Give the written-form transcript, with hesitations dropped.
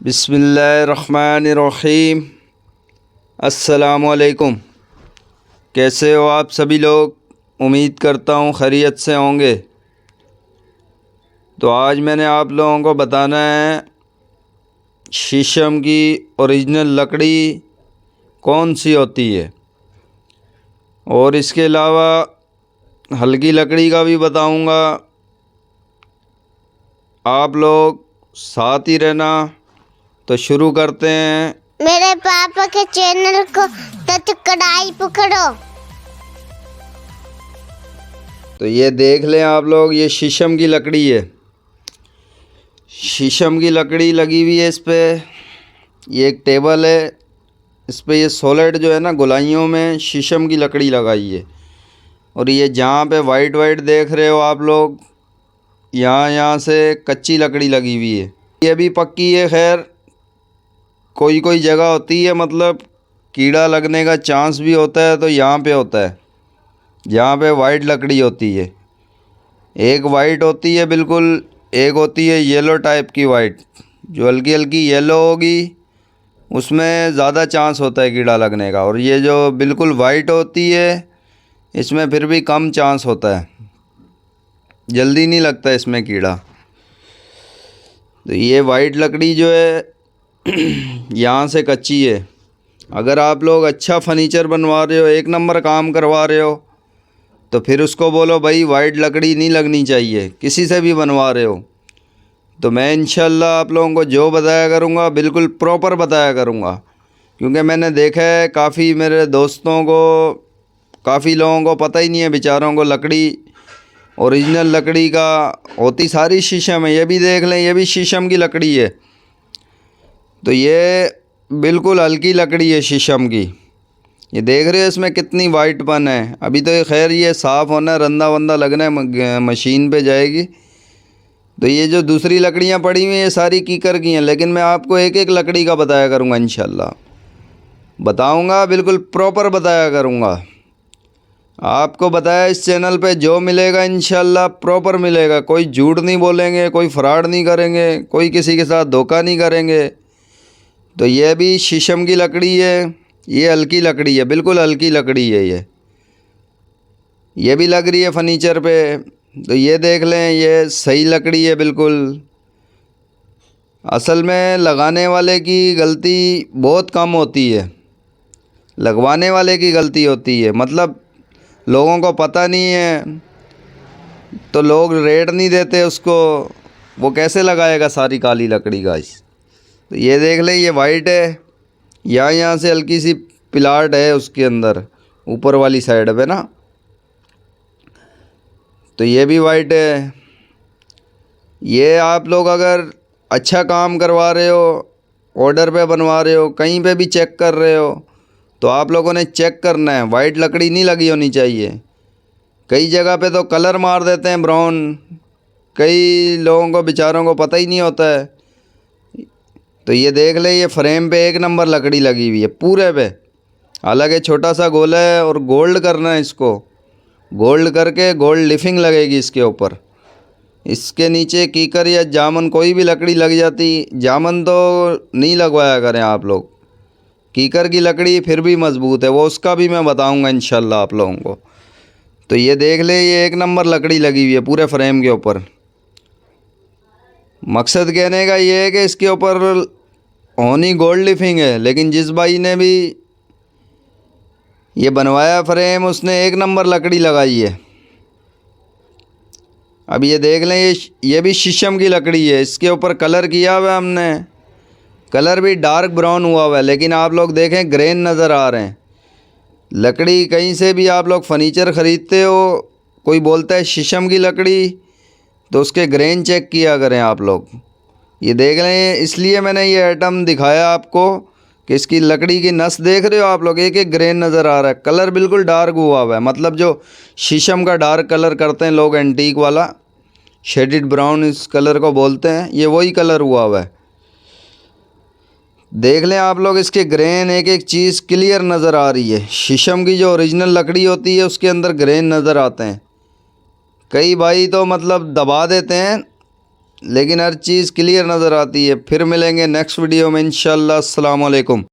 बिस्मिल्लाहिर्रहमानिर्रहीम। अस्सलामुअलैकुम। कैसे हो आप सभी लोग? उम्मीद करता हूँ खैरियत से होंगे। तो आज मैंने आप लोगों को बताना है शीशम की ओरिजिनल लकड़ी कौन सी होती है, और इसके अलावा हल्की लकड़ी का भी बताऊंगा। आप लोग साथ ही रहना। तो शुरू करते हैं। मेरे पापा के चैनल को सब्सक्राइब पकड़ो। तो ये देख लें आप लोग, ये शीशम की लकड़ी है। शीशम की लकड़ी लगी हुई है इस पर। ये एक टेबल है, इस पर ये सॉलिड जो है ना, गोलाइयों में शीशम की लकड़ी लगाई है। और ये जहाँ पे वाइट वाइट देख रहे हो आप लोग, यहाँ से कच्ची लकड़ी लगी हुई है। ये भी पक्की है। खैर कोई कोई जगह होती है मतलब कीड़ा लगने का चांस भी होता है, तो यहाँ पे होता है जहाँ पे वाइट लकड़ी होती है। एक वाइट होती है बिल्कुल, एक होती है येलो टाइप की वाइट, जो हल्की हल्की येलो होगी उसमें ज़्यादा चांस होता है कीड़ा लगने का। और ये जो बिल्कुल वाइट होती है इसमें फिर भी कम चांस होता है, जल्दी नहीं लगता इसमें कीड़ा। तो ये वाइट लकड़ी जो है यहाँ से कच्ची है। अगर आप लोग अच्छा फर्नीचर बनवा रहे हो, एक नंबर काम करवा रहे हो, तो फिर उसको बोलो भाई वाइट लकड़ी नहीं लगनी चाहिए। किसी से भी बनवा रहे हो तो मैं इंशाल्लाह आप लोगों को जो बताया करूँगा बिल्कुल प्रॉपर बताया करूँगा। क्योंकि मैंने देखा है काफ़ी मेरे दोस्तों को, काफ़ी लोगों को पता ही नहीं है बेचारों को लकड़ी ओरिजिनल लकड़ी का होती सारी शीशम है। ये भी देख लें, ये भी शीशम की लकड़ी है। तो ये बिल्कुल हल्की लकड़ी है शीशम की। ये देख रहे हो इसमें कितनी वाइटपन है। अभी तो ये खैर ये साफ़ होना है, रंदा वंदा लगना है, मशीन पे जाएगी। तो ये जो दूसरी लकड़ियाँ पड़ी हुई हैं ये सारी कीकर की हैं, लेकिन मैं आपको एक एक लकड़ी का बताया करूँगा। इंशाल्लाह बताऊँगा, बिल्कुल प्रॉपर बताया करूँगा। आपको बताया इस चैनल पे जो मिलेगा इंशाल्लाह प्रॉपर मिलेगा। कोई झूठ नहीं बोलेंगे, कोई फ्रॉड नहीं करेंगे, कोई किसी के साथ धोखा नहीं करेंगे। तो ये भी शीशम की लकड़ी है। ये हल्की लकड़ी है, बिल्कुल हल्की लकड़ी है। ये भी लग रही है फर्नीचर पे। तो ये देख लें, ये सही लकड़ी है बिल्कुल। असल में लगाने वाले की गलती बहुत कम होती है, लगवाने वाले की गलती होती है। मतलब लोगों को पता नहीं है तो लोग रेट नहीं देते उसको, वो कैसे लगाएगा सारी काली लकड़ी का। तो ये देख लें, ये वाइट है। यहाँ से हल्की सी पिलाट है उसके अंदर ऊपर वाली साइड पे ना। तो ये भी वाइट है। ये आप लोग अगर अच्छा काम करवा रहे हो, ऑर्डर पे बनवा रहे हो, कहीं पे भी चेक कर रहे हो, तो आप लोगों ने चेक करना है, वाइट लकड़ी नहीं लगी होनी चाहिए। कई जगह पे तो कलर मार देते हैं ब्राउन, कई लोगों को बेचारों को पता ही नहीं होता है। तो ये देख ले, ये फ्रेम पे एक नंबर लकड़ी लगी हुई है पूरे पे। हालांकि छोटा सा गोला है और गोल्ड करना है इसको, गोल्ड करके गोल्ड लिफिंग लगेगी इसके ऊपर। इसके नीचे कीकर या जामन कोई भी लकड़ी लग जाती, जामन तो नहीं लगवाया करें आप लोग। कीकर की लकड़ी फिर भी मज़बूत है, वो उसका भी मैं बताऊंगा इंशाल्लाह आप लोगों को। तो ये देख ले, ये एक नंबर लकड़ी लगी हुई है पूरे फ्रेम के ऊपर। मकसद कहने का ये है कि इसके ऊपर होनी गोल्ड लिफिंग है, लेकिन जिस भाई ने भी ये बनवाया फ्रेम उसने एक नंबर लकड़ी लगाई है। अब ये देख लें, ये भी शीशम की लकड़ी है। इसके ऊपर कलर किया हुआ है हमने, कलर भी डार्क ब्राउन हुआ हुआ है, लेकिन आप लोग देखें ग्रेन नज़र आ रहे हैं। लकड़ी कहीं से भी आप लोग फर्नीचर ख़रीदते हो, कोई बोलता है शीशम की लकड़ी, तो उसके ग्रेन चेक किया करें आप लोग। ये देख लें, इसलिए मैंने ये आइटम दिखाया आपको कि इसकी लकड़ी की नस देख रहे हो आप लोग, एक एक ग्रेन नज़र आ रहा है। कलर बिल्कुल डार्क हुआ हुआ है, मतलब जो शीशम का डार्क कलर करते हैं लोग, एंटीक वाला शेडिड ब्राउन इस कलर को बोलते हैं, ये वही कलर हुआ हुआ है। देख लें आप लोग, इसके ग्रेन एक एक चीज़ क्लियर नज़र आ रही है। शीशम की जो ओरिजिनल लकड़ी होती है उसके अंदर ग्रेन नज़र आते हैं। कई भाई तो मतलब दबा देते हैं, लेकिन हर चीज़ क्लियर नज़र आती है। फिर मिलेंगे नेक्स्ट वीडियो में इंशाल्लाह। अस्सलाम वालेकुम।